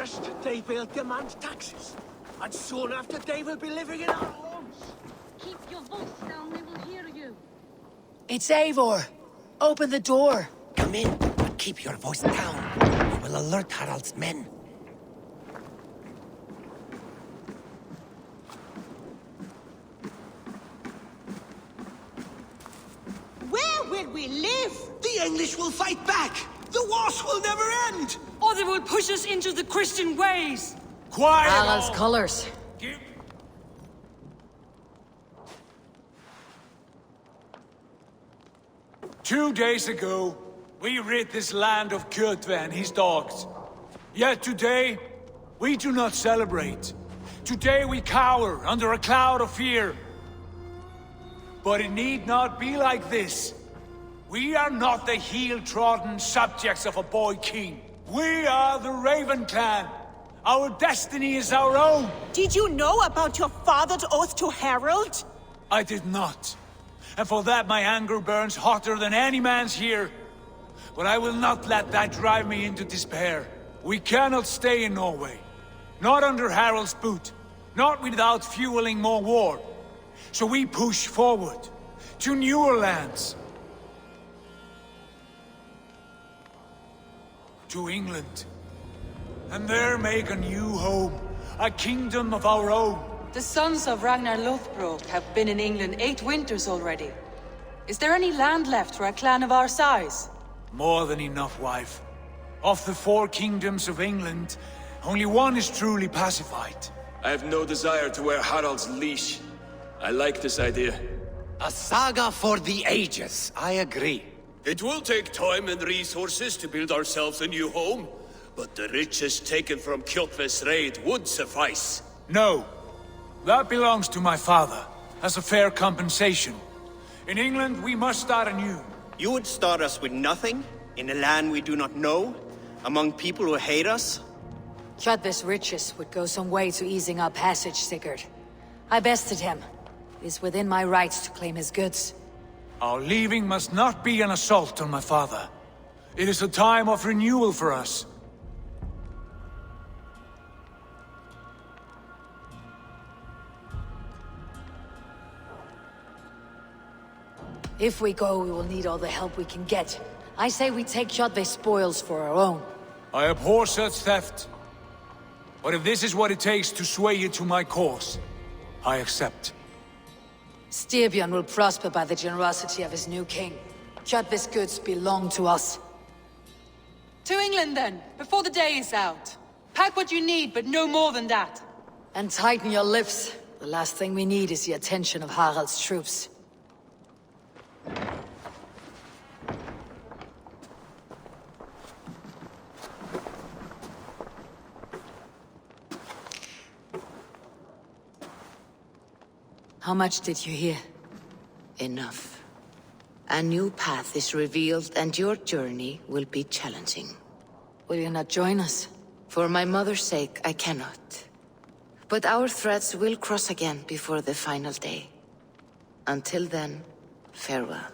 First, they will demand taxes. And soon after, they will be living in our homes. Keep your voice down, they will hear you. It's Eivor. Open the door. Come in, but keep your voice down. You will alert Harald's men. Where will we live? The English will fight back! The wars will never end! Or they will push us into the Christian ways! Quiet! Harald's colors. 2 days ago, we rid this land of Kjotve and his dogs. Yet today, we do not celebrate. Today we cower under a cloud of fear. But it need not be like this. We are not the heel-trodden subjects of a boy king. We are the Raven clan. Our destiny is our own. Did you know about your father's oath to Harald? I did not. And for that my anger burns hotter than any man's here. But I will not let that drive me into despair. We cannot stay in Norway. Not under Harald's boot. Not without fueling more war. So we push forward. To newer lands. To England. And there make a new home. A kingdom of our own. The sons of Ragnar Lothbrok have been in England 8 winters already. Is there any land left for a clan of our size? More than enough, wife. Of the 4 kingdoms of England, only one is truly pacified. I have no desire to wear Harald's leash. I like this idea. A saga for the ages, I agree. It will take time and resources to build ourselves a new home, but the riches taken from Kjotve's raid would suffice. No. That belongs to my father, as a fair compensation. In England, we must start anew. You would start us with nothing? In a land we do not know? Among people who hate us? Kjotve's riches would go some way to easing our passage, Sigurd. I bested him. It is within my rights to claim his goods. Our leaving must not be an assault on my father. It is a time of renewal for us. If we go, we will need all the help we can get. I say we take Kjotve's spoils for our own. I abhor such theft. But if this is what it takes to sway you to my cause, I accept. Styrbjörn will prosper by the generosity of his new king. Kjotve's goods belong to us. To England then, before the day is out. Pack what you need, but no more than that. And tighten your lips. The last thing we need is the attention of Harald's troops. How much did you hear? Enough. A new path is revealed, and your journey will be challenging. Will you not join us? For my mother's sake, I cannot. But our threads will cross again before the final day. Until then, farewell.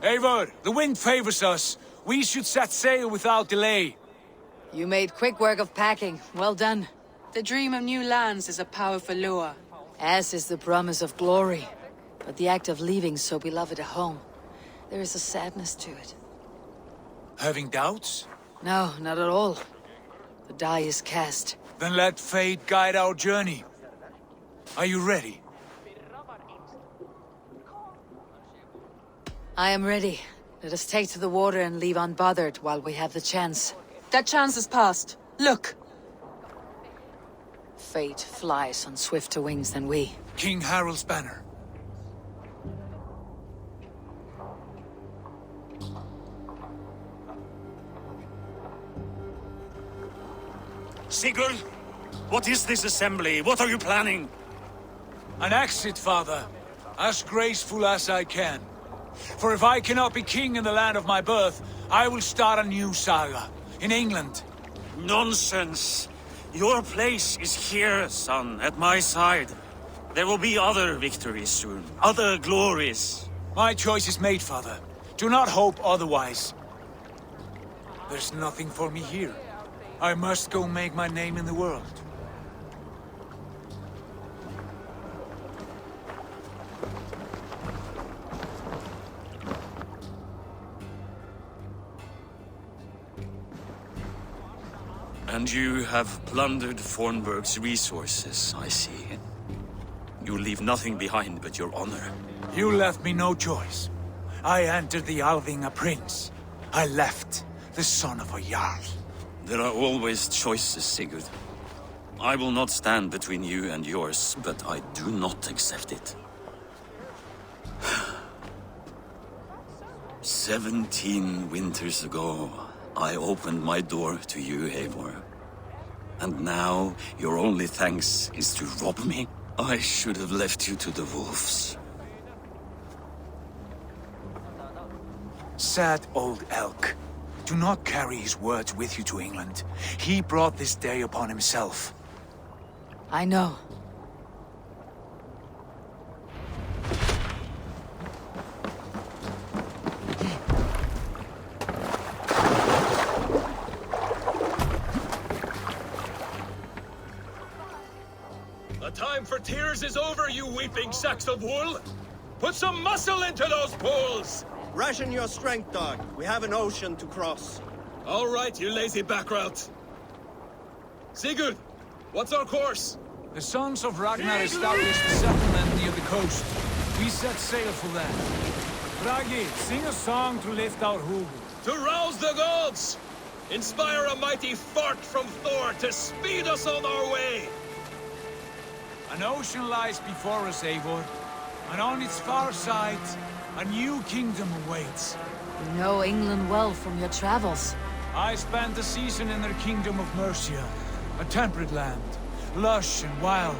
Eivor, the wind favors us. We should set sail without delay. You made quick work of packing. Well done. The dream of new lands is a powerful lure. As is the promise of glory. But the act of leaving so beloved a home, there is a sadness to it. Having doubts? No, not at all. The die is cast. Then let fate guide our journey. Are you ready? I am ready. Let us take to the water and leave unbothered while we have the chance. That chance is past. Look! Fate flies on swifter wings than we. King Harald's banner. Sigurd, what is this assembly? What are you planning? An exit, father. As graceful as I can. For if I cannot be king in the land of my birth, I will start a new saga. In England. Nonsense. Your place is here, son, at my side. There will be other victories soon. Other glories. My choice is made, father. Do not hope otherwise. There's nothing for me here. I must go make my name in the world. And you have plundered Fornburg's resources, I see. You leave nothing behind but your honor. You left me no choice. I entered the Alving a prince. I left the son of a Jarl. There are always choices, Sigurd. I will not stand between you and yours, but I do not accept it. 17 winters ago, I opened my door to you, Eivor. And now, your only thanks is to rob me? I should have left you to the wolves. Sad old elk. Do not carry his words with you to England. He brought this day upon himself. I know. The time for tears is over, you weeping sacks of wool! Put some muscle into those bulls! Ration your strength, dog. We have an ocean to cross. All right, you lazy backrout. Sigurd, what's our course? The sons of Ragnar established a settlement near the coast. We set sail for that. Bragi, sing a song to lift our Hugo. To rouse the gods! Inspire a mighty fart from Thor to speed us on our way! An ocean lies before us, Eivor. And on its far side, a new kingdom awaits. You know England well from your travels. I spent a season in their kingdom of Mercia. A temperate land, lush and wild.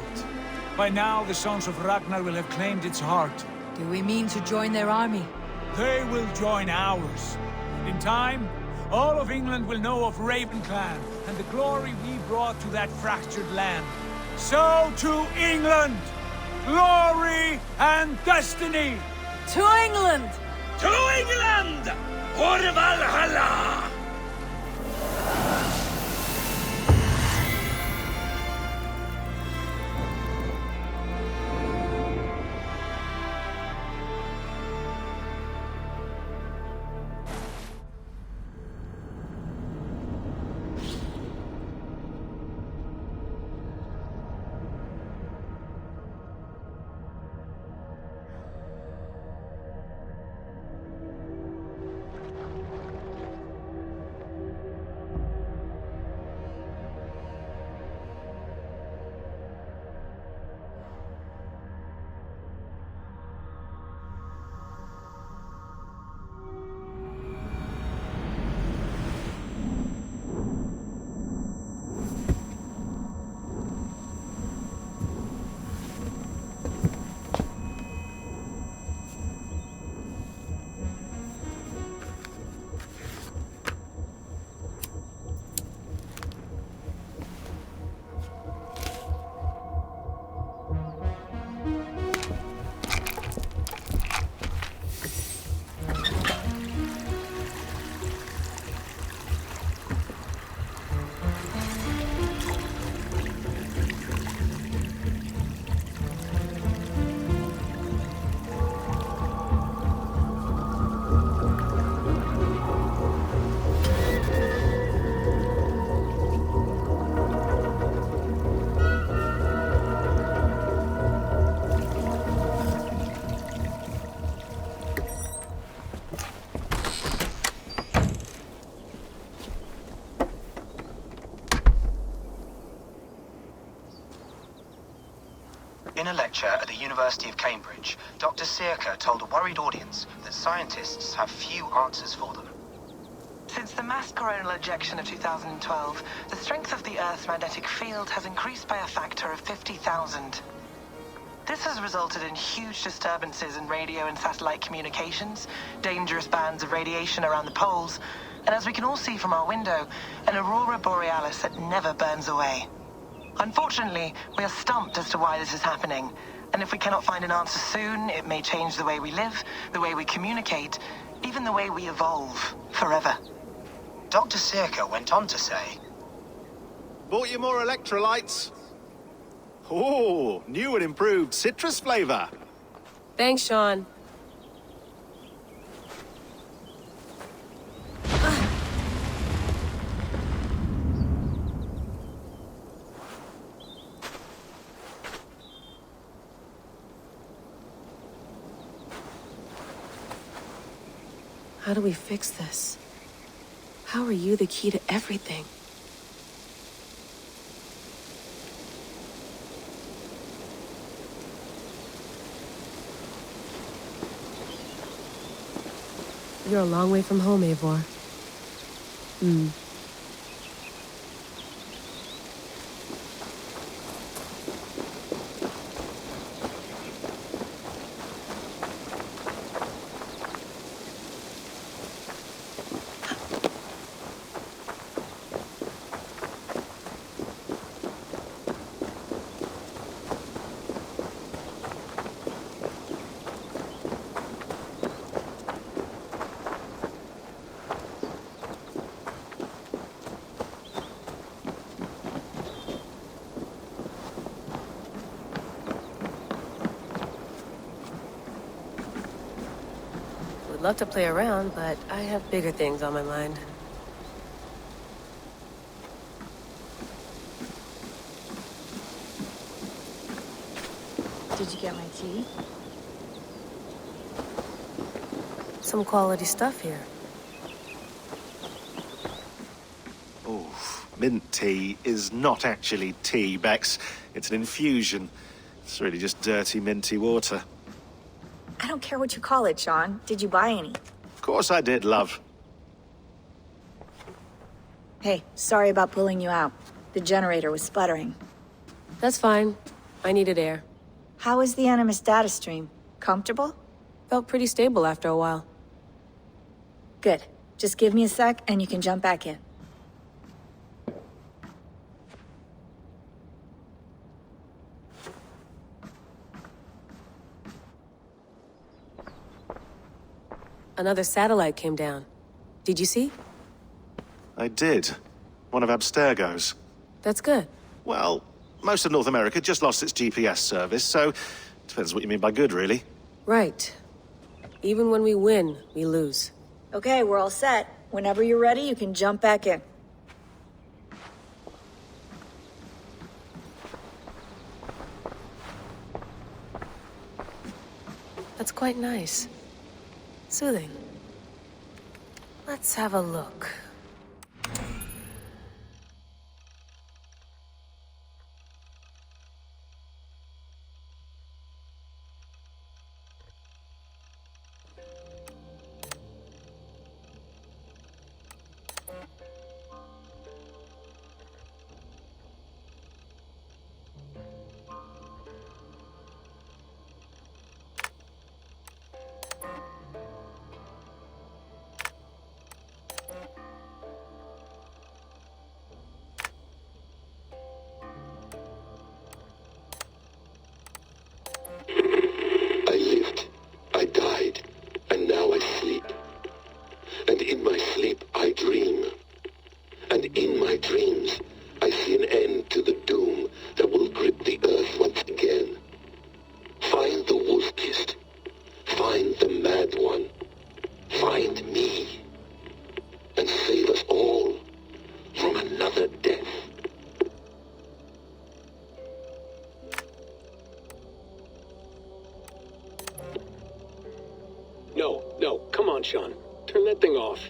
By now, the sons of Ragnar will have claimed its heart. Do we mean to join their army? They will join ours. In time, all of England will know of Raven Clan and the glory we brought to that fractured land. So to England! Glory and destiny! To England! To England! For Valhalla! In a lecture at the University of Cambridge, Dr. Circa told a worried audience that scientists have few answers for them. Since the mass coronal ejection of 2012, the strength of the Earth's magnetic field has increased by a factor of 50,000. This has resulted in huge disturbances in radio and satellite communications, dangerous bands of radiation around the poles, and as we can all see from our window, an aurora borealis that never burns away. Unfortunately, we are stumped as to why this is happening, and if we cannot find an answer soon, it may change the way we live, the way we communicate, even the way we evolve, forever. Dr. Circa went on to say, Bought you more electrolytes? Oh, new and improved citrus flavor. Thanks, Sean. How do we fix this? How are you the key to everything? You're a long way from home, Eivor. Would love to play around, but I have bigger things on my mind. Did you get my tea? Some quality stuff here. Oh, mint tea is not actually tea, Bex. It's an infusion. It's really just dirty, minty water. I don't care what you call it, Sean. Did you buy any? Of course I did, love. Hey, sorry about pulling you out. The generator was sputtering. That's fine. I needed air. How was the Animus data stream? Comfortable? Felt pretty stable after a while. Good. Just give me a sec and you can jump back in. Another satellite came down. Did you see? I did. One of Abstergo's. That's good. Well, most of North America just lost its GPS service, so depends what you mean by good, really. Right. Even when we win, we lose. Okay, we're all set. Whenever you're ready, you can jump back in. That's quite nice. Soothing. Let's have a look. Sean. Turn that thing off.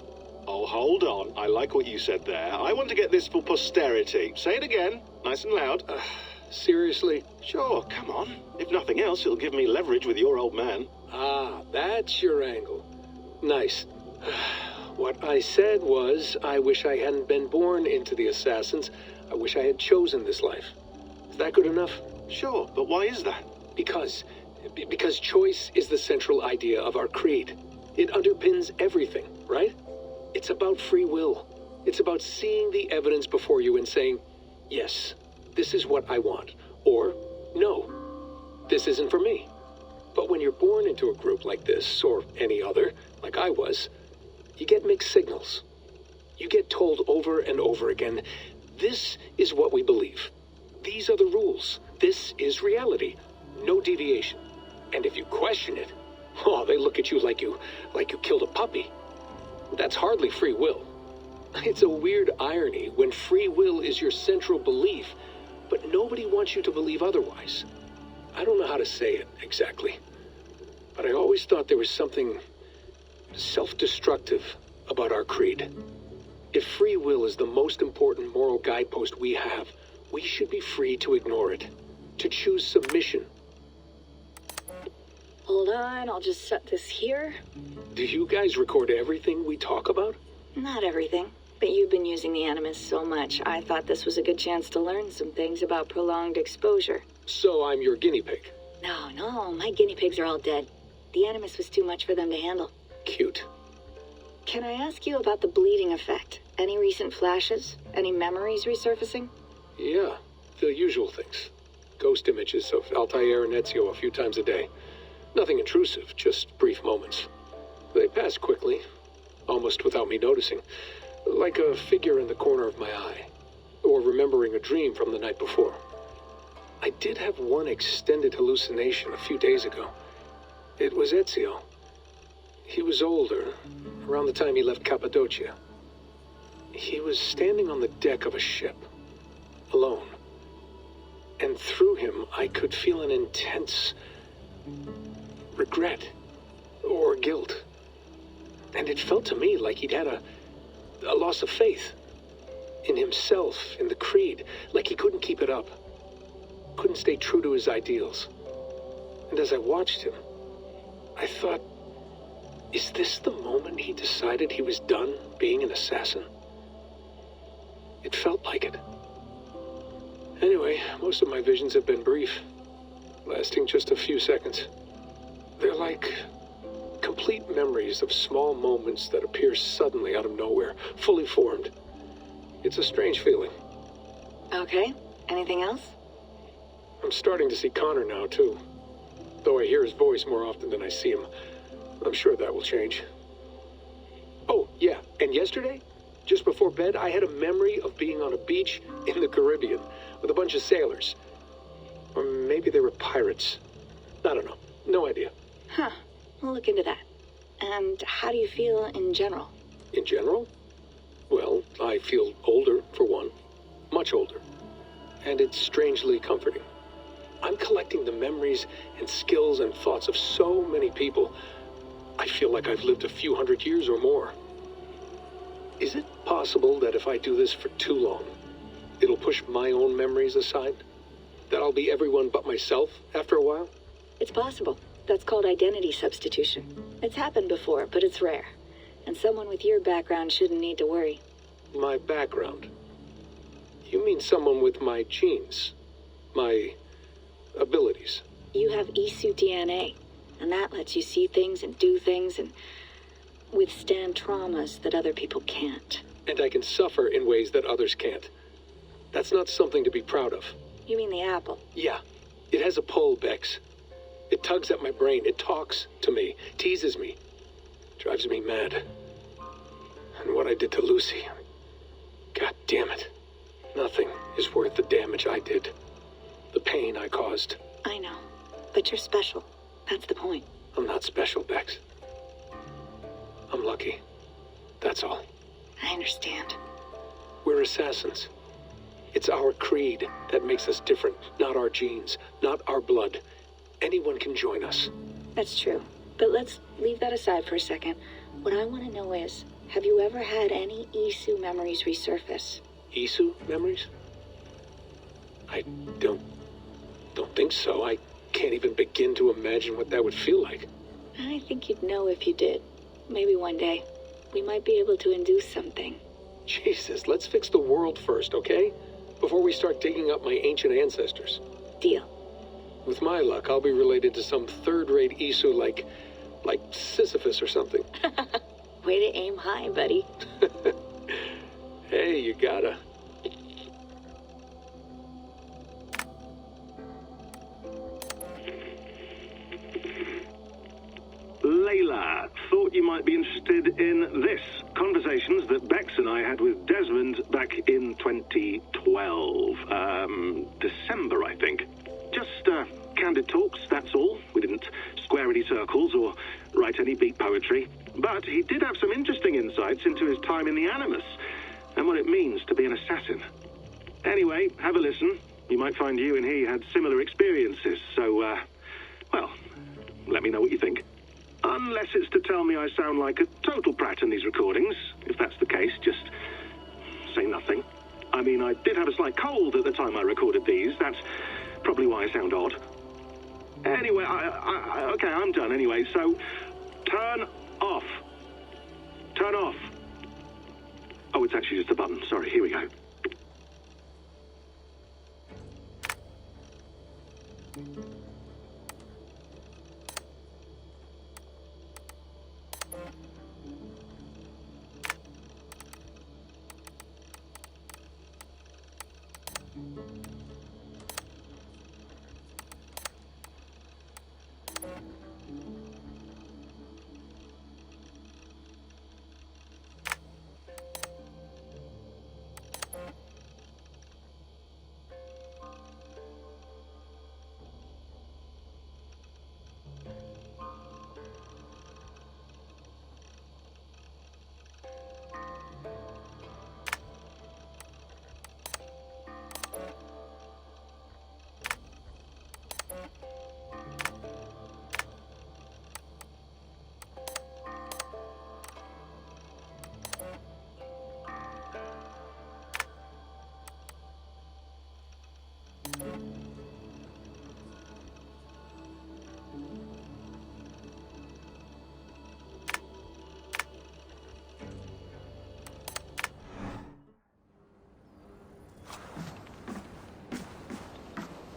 Oh, hold on. I like what you said there. I want to get this for posterity. Say it again, nice and loud. Seriously? Sure, come on. If nothing else, it'll give me leverage with your old man. Ah, that's your angle. Nice. What I said was, I wish I hadn't been born into the Assassins. I wish I had chosen this life. Is that good enough? Sure, but why is that? Because choice is the central idea of our creed. It underpins everything, right? It's about free will. It's about seeing the evidence before you and saying, yes, this is what I want. Or, no, this isn't for me. But when you're born into a group like this, or any other, like I was, you get mixed signals. You get told over and over again, this is what we believe. These are the rules. This is reality. No deviation. And if you question it, oh, they look at you like you killed a puppy. That's hardly free will. It's a weird irony when free will is your central belief, but nobody wants you to believe otherwise. I don't know how to say it exactly, but I always thought there was something self-destructive about our creed. If free will is the most important moral guidepost we have, we should be free to ignore it, to choose submission. Hold on, I'll just set this here. Do you guys record everything we talk about? Not everything, but you've been using the Animus so much, I thought this was a good chance to learn some things about prolonged exposure. So I'm your guinea pig. No, my guinea pigs are all dead. The Animus was too much for them to handle. Cute. Can I ask you about the bleeding effect? Any recent flashes? Any memories resurfacing? Yeah, the usual things. Ghost images of Altair and Ezio a few times a day. Nothing intrusive, just brief moments. They pass quickly, almost without me noticing. Like a figure in the corner of my eye. Or remembering a dream from the night before. I did have one extended hallucination a few days ago. It was Ezio. He was older, around the time he left Cappadocia. He was standing on the deck of a ship, alone. And through him, I could feel an intense regret or guilt. And it felt to me like he'd had a loss of faith in himself, in the creed, like he couldn't keep it up, couldn't stay true to his ideals. And as I watched him, I thought, is this the moment he decided he was done being an assassin? It felt like it. Anyway, most of my visions have been brief, lasting just a few seconds. They're like complete memories of small moments that appear suddenly out of nowhere, fully formed. It's a strange feeling. Okay, anything else? I'm starting to see Connor now, too. Though I hear his voice more often than I see him. I'm sure that will change. Oh, yeah, and yesterday, just before bed, I had a memory of being on a beach in the Caribbean with a bunch of sailors. Or maybe they were pirates. I don't know. No idea. Huh. We'll look into that. And how do you feel in general? In general? Well, I feel older, for one. Much older. And it's strangely comforting. I'm collecting the memories and skills and thoughts of so many people. I feel like I've lived a few hundred years or more. Is it possible that if I do this for too long, it'll push my own memories aside? That I'll be everyone but myself after a while? It's possible. That's called identity substitution. It's happened before, but it's rare. And someone with your background shouldn't need to worry. My background? You mean someone with my genes? My abilities? You have Isu DNA, and that lets you see things and do things and withstand traumas that other people can't. And I can suffer in ways that others can't. That's not something to be proud of. You mean the apple? Yeah. It has a pull, Bex. It tugs at my brain. It talks to me. Teases me. Drives me mad. And what I did to Lucy... God damn it. Nothing is worth the damage I did. The pain I caused. I know. But you're special. That's the point. I'm not special, Bex. I'm lucky. That's all. I understand. We're assassins. It's our creed that makes us different, not our genes, not our blood. Anyone can join us. That's true. But let's leave that aside for a second. What I want to know is, have you ever had any Isu memories resurface? Isu memories? I don't think so. I can't even begin to imagine what that would feel like. I think you'd know if you did. Maybe one day, we might be able to induce something. Jesus, let's fix the world first, okay? Before we start digging up my ancient ancestors. Deal. With my luck, I'll be related to some third-rate Isu like Sisyphus or something. Way to aim high, buddy. Hey, you gotta. Layla, thought you might be interested in this. Conversations that Bex and I had with Desmond back in 2012. December, I think. Just, candid talks, that's all. We didn't square any circles or write any beat poetry. But he did have some interesting insights into his time in the Animus and what it means to be an assassin. Anyway, have a listen. You might find you and he had similar experiences, so, well, let me know what you think. Unless it's to tell me I sound like a total prat in these recordings. If that's the case, just say nothing. I mean, I did have a slight cold at the time I recorded these. That's probably why I sound odd. Anyway, okay, I'm done anyway, so turn off. Turn off. Oh, it's actually just a button. Sorry, here we go.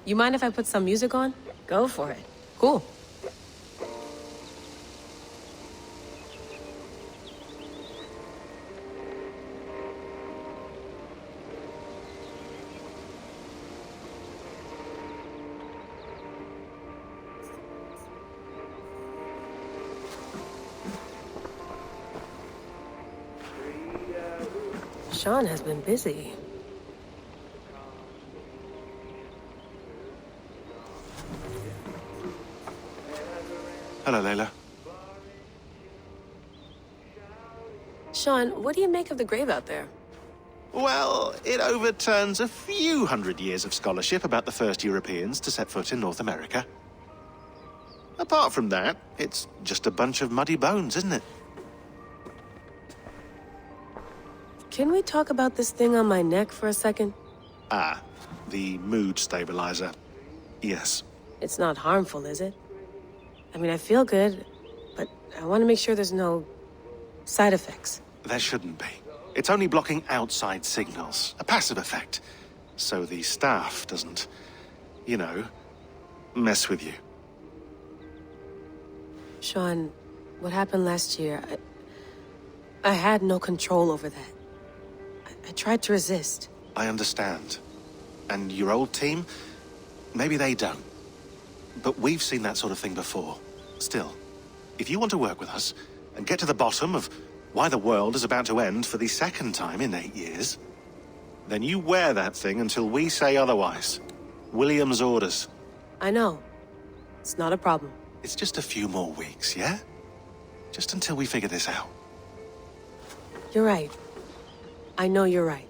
You mind if I put some music on? Go for it. Cool. Sean has been busy. Hello, Layla. Sean, what do you make of the grave out there? Well, it overturns a few hundred years of scholarship about the first Europeans to set foot in North America. Apart from that, it's just a bunch of muddy bones, isn't it? Can we talk about this thing on my neck for a second? Ah, the mood stabilizer. Yes. It's not harmful, is it? I mean, I feel good, but I want to make sure there's no side effects. There shouldn't be. It's only blocking outside signals, a passive effect. So the staff doesn't, you know, mess with you. Sean, what happened last year, I had no control over that. I tried to resist. I understand. And your old team, maybe they don't. But we've seen that sort of thing before. Still, if you want to work with us and get to the bottom of why the world is about to end for the second time in 8 years, then you wear that thing until we say otherwise. William's orders. I know. It's not a problem. It's just a few more weeks, yeah? Just until we figure this out. You're right. I know you're right.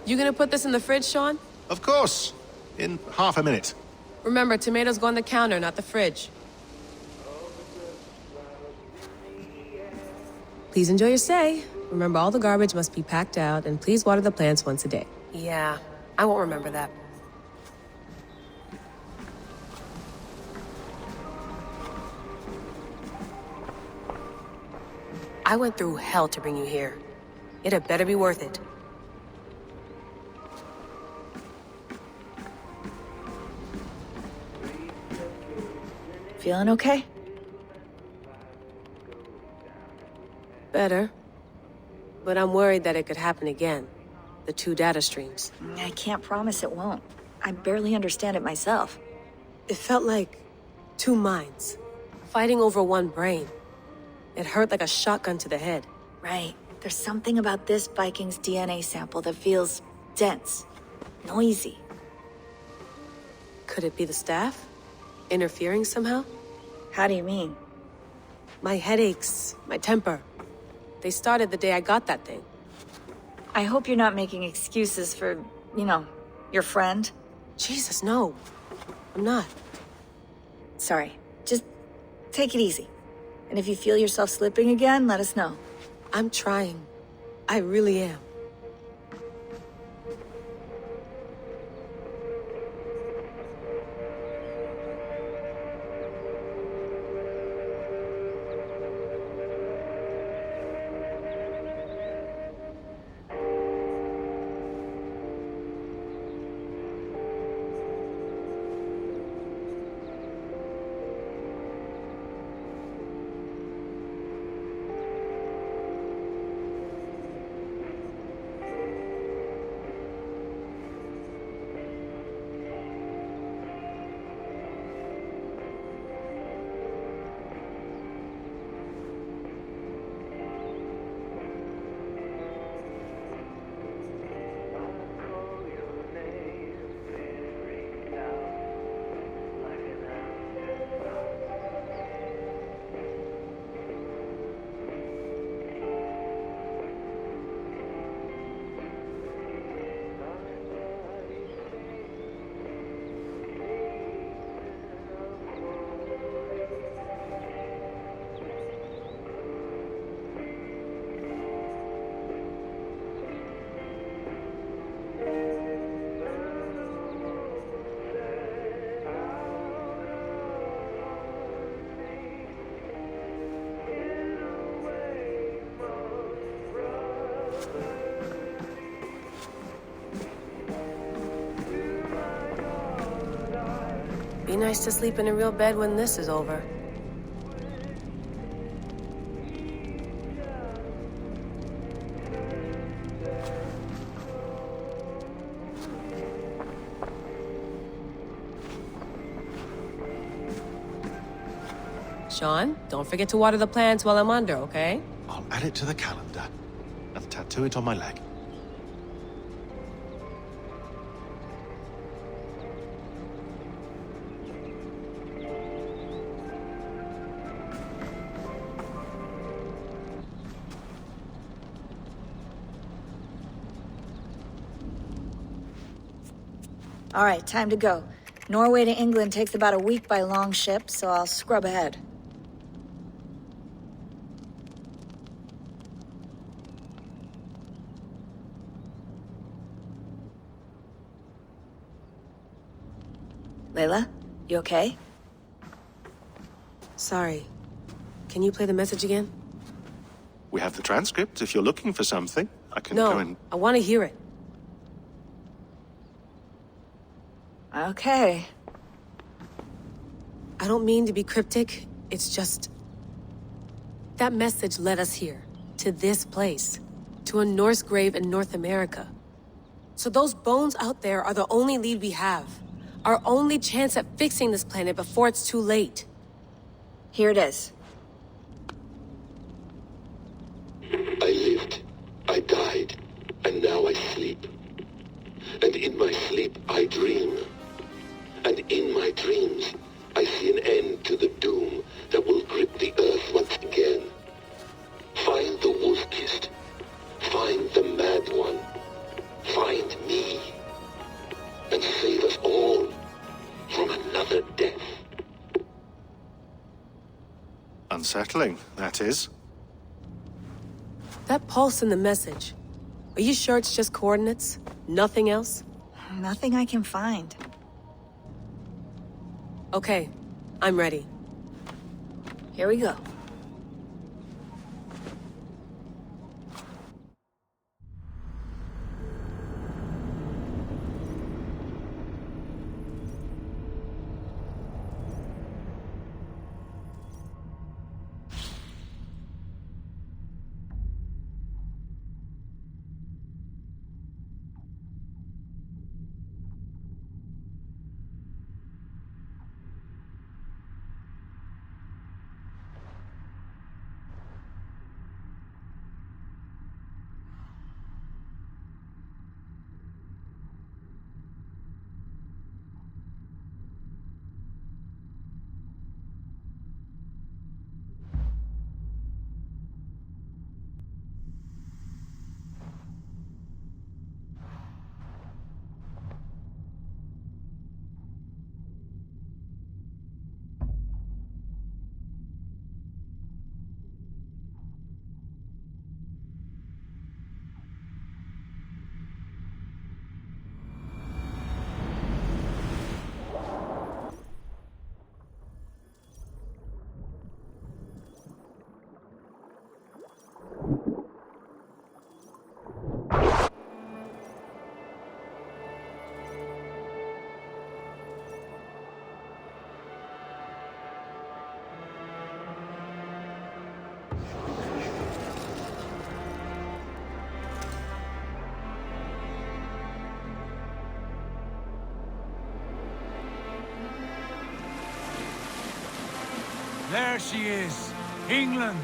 You gonna put this in the fridge, Sean? Of course. In half a minute. Remember, tomatoes go on the counter, not the fridge. Please enjoy your stay. Remember, all the garbage must be packed out, and please water the plants once a day. Yeah, I won't remember that. I went through hell to bring you here. It had better be worth it. Feeling okay? Better. But I'm worried that it could happen again. The 2 data streams. I can't promise it won't. I barely understand it myself. It felt like 2 minds, fighting over 1 brain. It hurt like a shotgun to the head. Right. There's something about this Viking's DNA sample that feels dense, noisy. Could it be the staff? Interfering somehow? How do you mean? My headaches, my temper. They started the day I got that thing. I hope you're not making excuses for, your friend. Jesus, no. I'm not. Sorry. Just take it easy. And if you feel yourself slipping again, let us know. I'm trying. I really am. Be nice to sleep in a real bed when this is over. Sean, don't forget to water the plants while I'm under, okay? I'll add it to the calendar and tattoo it on my leg. All right, time to go. Norway to England takes about a week by long ship, so I'll scrub ahead. Layla, you okay? Sorry. Can you play the message again? We have the transcript. If you're looking for something, I can go and... No, I want to hear it. Okay. I don't mean to be cryptic. It's just... that message led us here. To this place. To a Norse grave in North America. So those bones out there are the only lead we have. Our only chance at fixing this planet before it's too late. Here it is. I lived, I died, and now I sleep. And in my sleep I dream. And in my dreams, I see an end to the doom that will grip the earth once again. Find the wolf-kissed. Find the mad one. Find me. Unsettling, that is. That pulse in the message. Are you sure it's just coordinates? Nothing else? Nothing I can find. Okay, I'm ready. Here we go. There she is. England,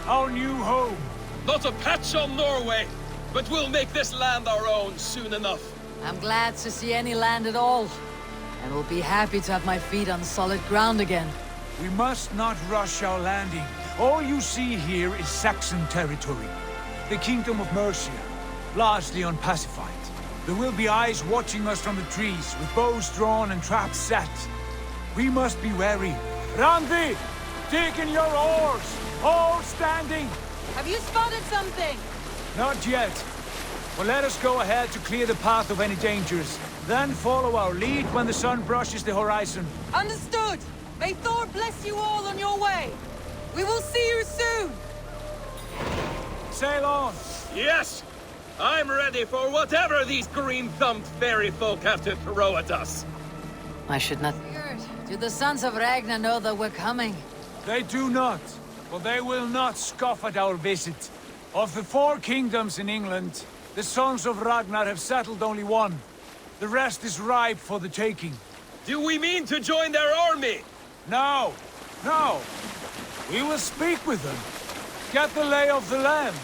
our new home. Not a patch on Norway, but we'll make this land our own soon enough. I'm glad to see any land at all. And will be happy to have my feet on solid ground again. We must not rush our landing. All you see here is Saxon territory. The Kingdom of Mercia, largely unpacified. There will be eyes watching us from the trees, with bows drawn and traps set. We must be wary. Randi! Dig in your oars! All standing! Have you spotted something? Not yet. But let us go ahead to clear the path of any dangers. Then follow our lead when the sun brushes the horizon. Understood! May Thor bless you all on your way! We will see you soon! Sail on! Yes! I'm ready for whatever these green-thumbed fairy folk have to throw at us. I should not... Do the sons of Ragnar know that we're coming? They do not. But they will not scoff at our visit. Of the 4 kingdoms in England, the sons of Ragnar have settled only one. The rest is ripe for the taking. Do we mean to join their army? No. No. We will speak with them. Get the lay of the land.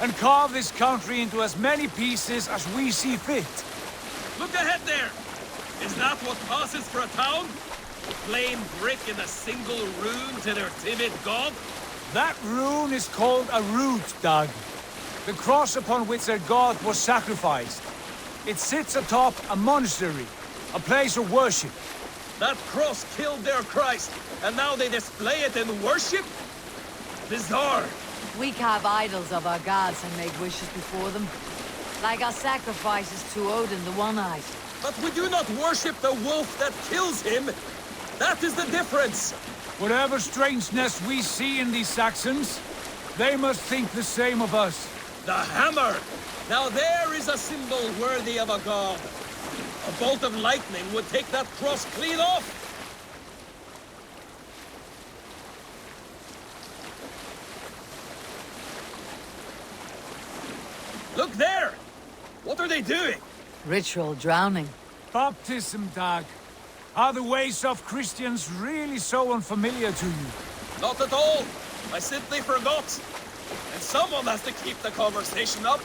And carve this country into as many pieces as we see fit. Look ahead there! Is that what passes for a town? Plain brick in a single rune to their timid god? That rune is called a root, Doug. The cross upon which their god was sacrificed. It sits atop a monastery, a place of worship. That cross killed their Christ, and now they display it in worship? Bizarre. We carve idols of our gods and make wishes before them. Like our sacrifices to Odin, the One-Eyed. But we do not worship the wolf that kills him. That is the difference. Whatever strangeness we see in these Saxons, they must think the same of us. The hammer! Now there is a symbol worthy of a god. A bolt of lightning would take that cross clean off. Look there! What are they doing? Ritual drowning. Baptism, Dag. Are the ways of Christians really so unfamiliar to you? Not at all. I simply forgot. And someone has to keep the conversation up.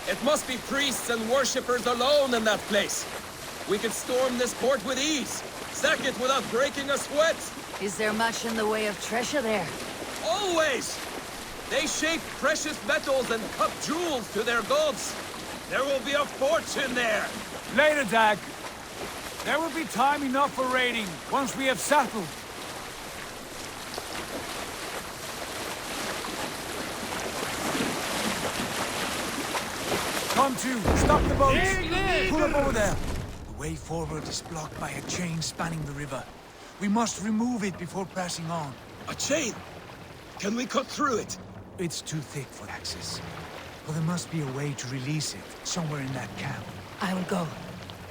It must be priests and worshippers alone in that place. We could storm this port with ease. Sack it without breaking a sweat. Is there much in the way of treasure there? Always! They shape precious metals and cut jewels to their gods. There will be a fortune there. Later, Dag. There will be time enough for raiding, once we have settled. Come to! Stop the boats! Pull up over there! The way forward is blocked by a chain spanning the river. We must remove it before pressing on. A chain? Can we cut through it? It's too thick for access. But there must be a way to release it, somewhere in that camp. I will go.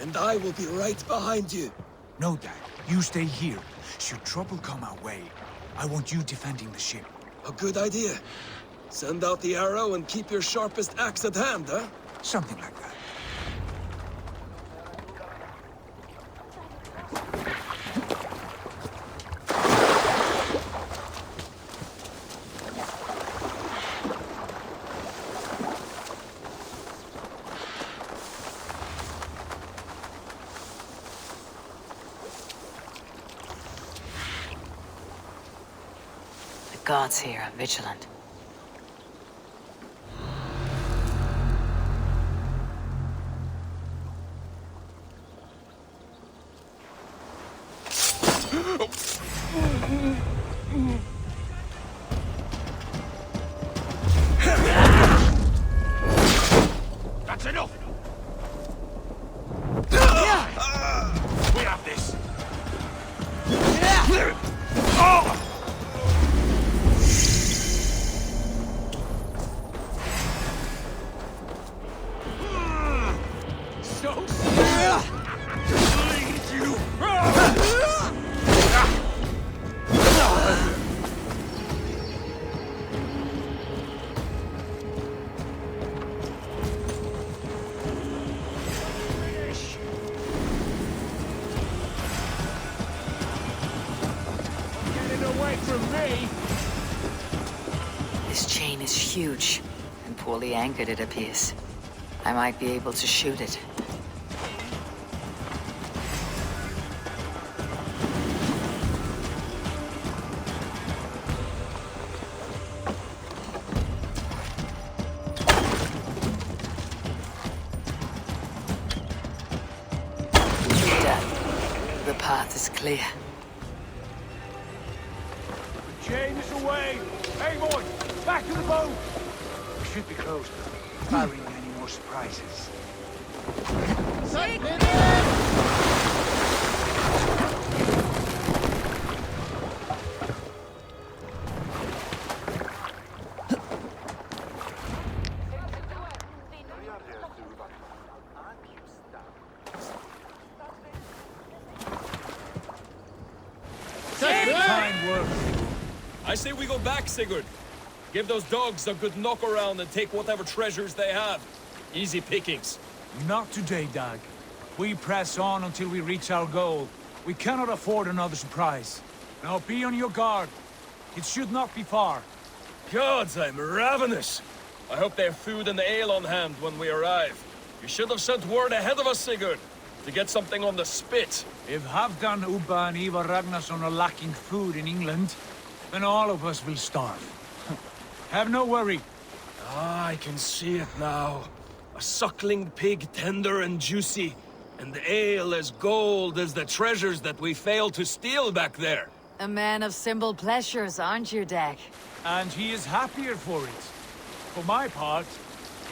And I will be right behind you. No, Dad. You stay here. Should trouble come our way, I want you defending the ship. A good idea. Send out the arrow and keep your sharpest axe at hand, huh? Something like that. The gods here are vigilant. That's enough! We have this! This chain is huge, and poorly anchored it appears. I might be able to shoot it. Done. The path is clear. Chain is away! Hey, boy! Back to the boat! We should be close, barring any more surprises. Fine work. I say we go back, Sigurd. Give those dogs a good knock around and take whatever treasures they have. Easy pickings. Not today, Dag. We press on until we reach our goal. We cannot afford another surprise. Now be on your guard. It should not be far. Gods, I'm ravenous. I hope they have food and ale on hand when we arrive. You should have sent word ahead of us, Sigurd, to get something on the spit. If Halfdan, Ubba and Ivar Ragnarsson are lacking food in England, then all of us will starve. Have no worry. Ah, I can see it now. A suckling pig, tender and juicy, and the ale as gold as the treasures that we failed to steal back there. A man of simple pleasures, aren't you, Dag? And he is happier for it. For my part,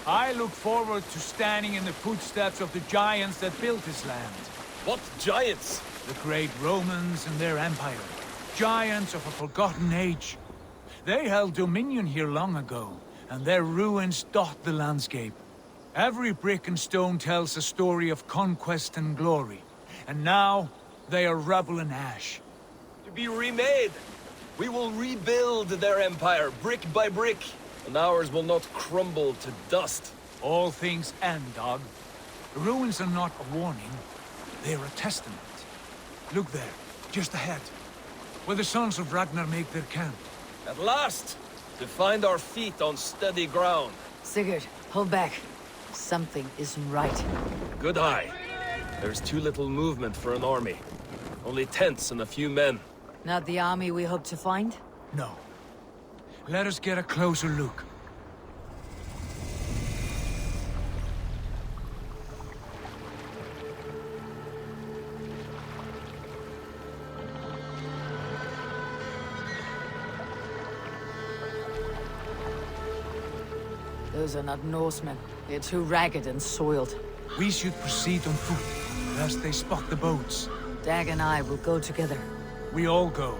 I look forward to standing in the footsteps of the giants that built this land. What giants? The great Romans and their empire. Giants of a forgotten age. They held dominion here long ago, and their ruins dot the landscape. Every brick and stone tells a story of conquest and glory. And now, they are rubble and ash. To be remade. We will rebuild their empire, brick by brick, and ours will not crumble to dust. All things end, Dog. The ruins are not a warning. They are a testament. Look there, just ahead, where the sons of Ragnar make their camp. At last! To find our feet on steady ground. Sigurd, hold back. Something isn't right. Good eye. There's too little movement for an army. Only tents and a few men. Not the army we hope to find? No. Let us get a closer look. Those are not Norsemen. They're too ragged and soiled. We should proceed on foot, lest they spot the boats. Dag and I will go together. We all go.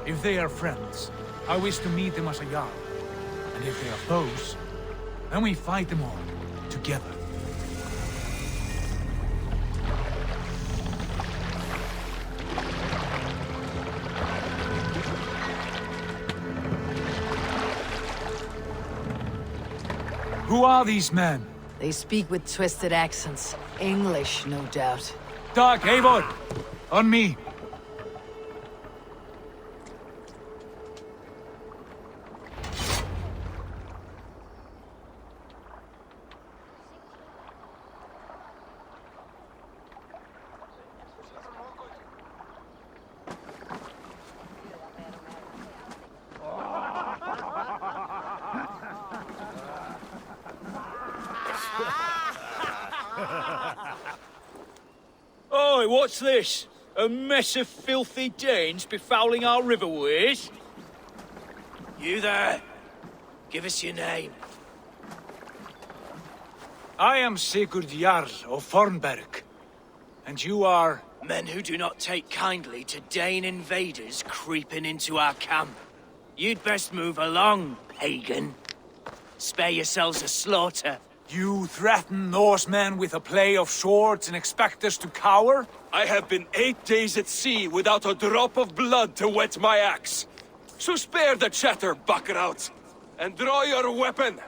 If they are friends, I wish to meet them as a Jarl. And if they are foes, then we fight them all, together. Who are these men? They speak with twisted accents. English, no doubt. Dag, Eivor! On me! Oi, what's this? A mess of filthy Danes befouling our riverways? You there! Give us your name. I am Sigurd Jarl of Fornberg. And you are... Men who do not take kindly to Dane invaders creeping into our camp. You'd best move along, pagan. Spare yourselves a slaughter. You threaten Norsemen with a play of swords and expect us to cower? I have been 8 days at sea without a drop of blood to wet my axe. So spare the chatter, Buckerout, and draw your weapon.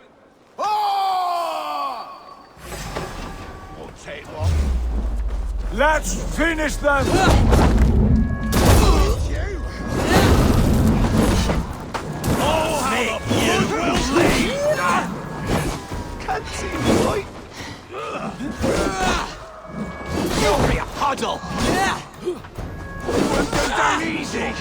Won't take long. Let's finish them! Oh, how you will leave! Can't see the light! You'll be a puddle! We'll go down easy!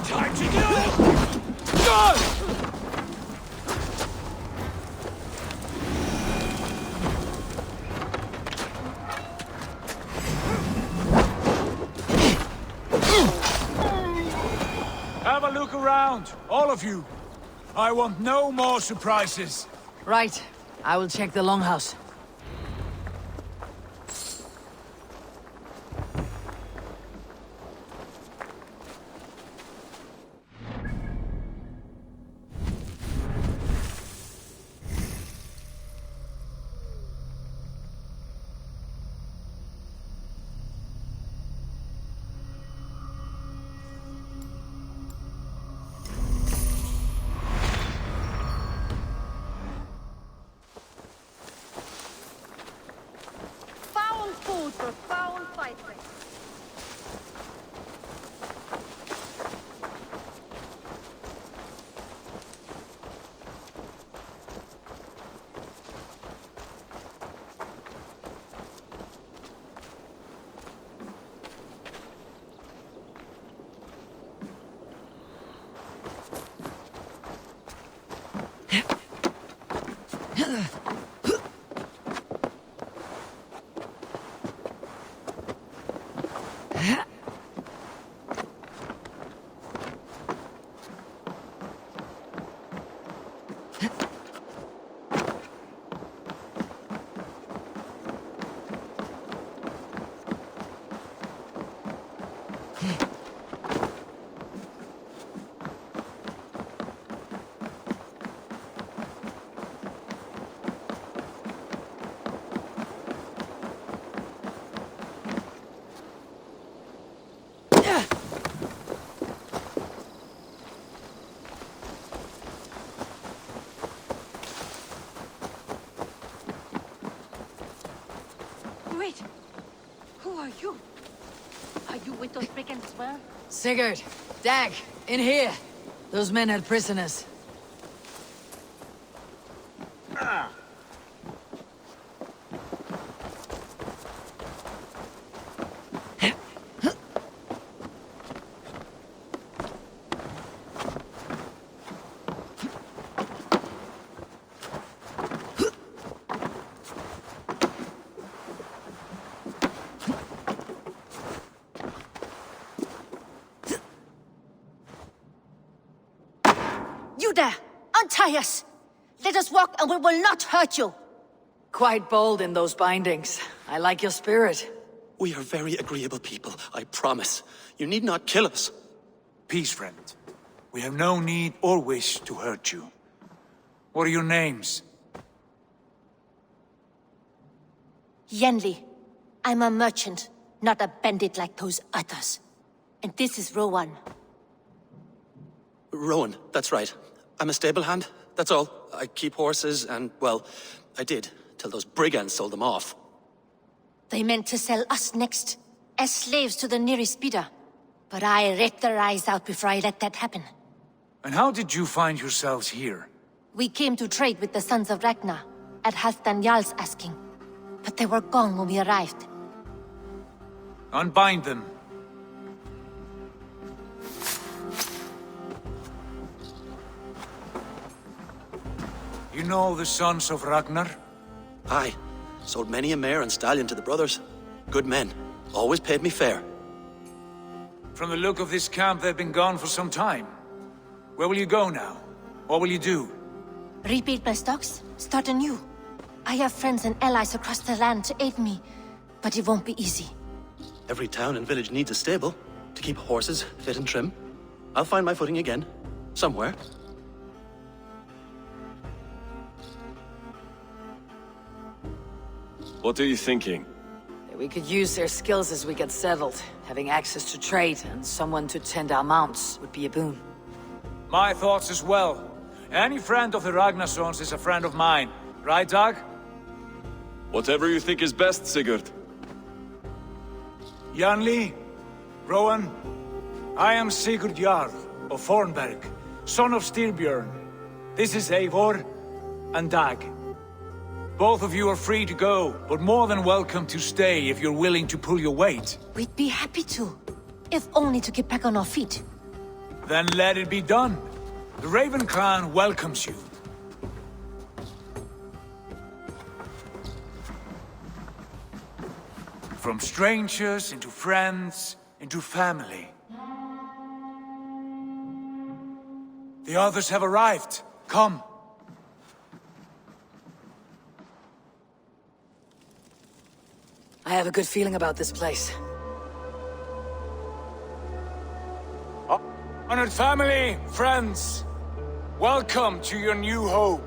Time to go! Go! Have a look around, all of you. I want no more surprises. Right. I will check the longhouse. Food for foul fighting. Wait! Who are you? Are you with those brigands as well? Sigurd, Dag, in here. Those men had prisoners. You there! Untie us! Let us walk and we will not hurt you! Quite bold in those bindings. I like your spirit. We are very agreeable people, I promise. You need not kill us. Peace, friend. We have no need or wish to hurt you. What are your names? Yenli. I'm a merchant, not a bandit like those others. And this is Rowan. Rowan, that's right. I'm a stable hand, that's all. I keep horses and, well, I did, till those brigands sold them off. They meant to sell us next, as slaves to the nearest bidder. But I ripped their eyes out before I let that happen. And how did you find yourselves here? We came to trade with the Sons of Ragnar, at Halfdan Jarl's asking. But they were gone when we arrived. Unbind them. You know the Sons of Ragnar? Aye. Sold many a mare and stallion to the brothers. Good men. Always paid me fair. From the look of this camp, they've been gone for some time. Where will you go now? What will you do? Rebuild my stocks, start anew. I have friends and allies across the land to aid me, but it won't be easy. Every town and village needs a stable to keep horses fit and trim. I'll find my footing again. Somewhere. What are you thinking? We could use their skills as we get settled. Having access to trade and someone to tend our mounts would be a boon. My thoughts as well. Any friend of the Ragnarsons is a friend of mine. Right, Dag? Whatever you think is best, Sigurd. Janli, Rowan, I am Sigurd Jarl of Fornberg, son of Styrbjörn. This is Eivor and Dag. Both of you are free to go, but more than welcome to stay if you're willing to pull your weight. We'd be happy to, if only to get back on our feet. Then let it be done. The Raven Clan welcomes you. From strangers into friends, into family. The others have arrived. Come. I have a good feeling about this place. Honored family, friends, welcome to your new home.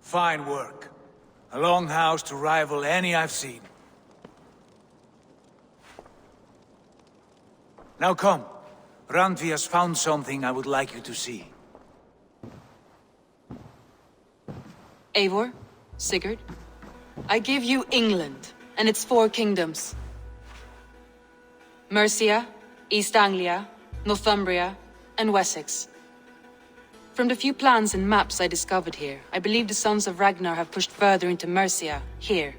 Fine work. A longhouse to rival any I've seen. Now come. Randvi has found something I would like you to see. Eivor, Sigurd, I give you England, and its 4 kingdoms. Mercia, East Anglia, Northumbria, and Wessex. From the few plans and maps I discovered here, I believe the Sons of Ragnar have pushed further into Mercia, here.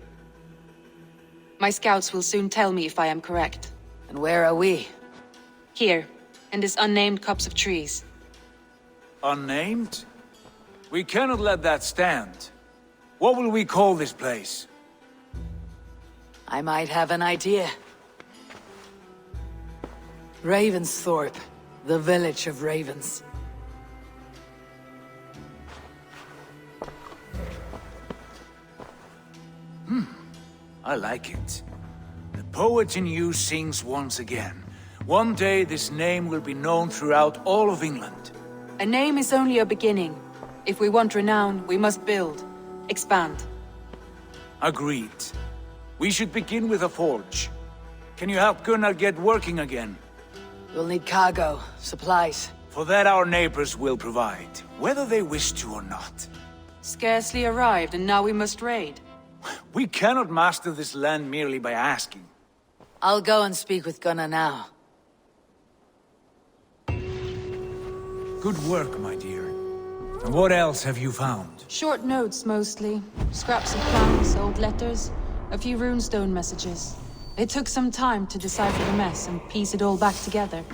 My scouts will soon tell me if I am correct. And where are we? Here, in this unnamed copse of trees. Unnamed? We cannot let that stand. What will we call this place? I might have an idea. Ravensthorpe, the village of ravens. I like it. The poet in you sings once again. One day this name will be known throughout all of England. A name is only a beginning. If we want renown, we must build, expand. Agreed. We should begin with a forge. Can you help Gunnar get working again? We'll need cargo, supplies. For that our neighbors will provide, whether they wish to or not. Scarcely arrived, and now we must raid. We cannot master this land merely by asking. I'll go and speak with Gunnar now. Good work, my dear. And what else have you found? Short notes, mostly. Scraps of plans, old letters, a few runestone messages. It took some time to decipher the mess and piece it all back together.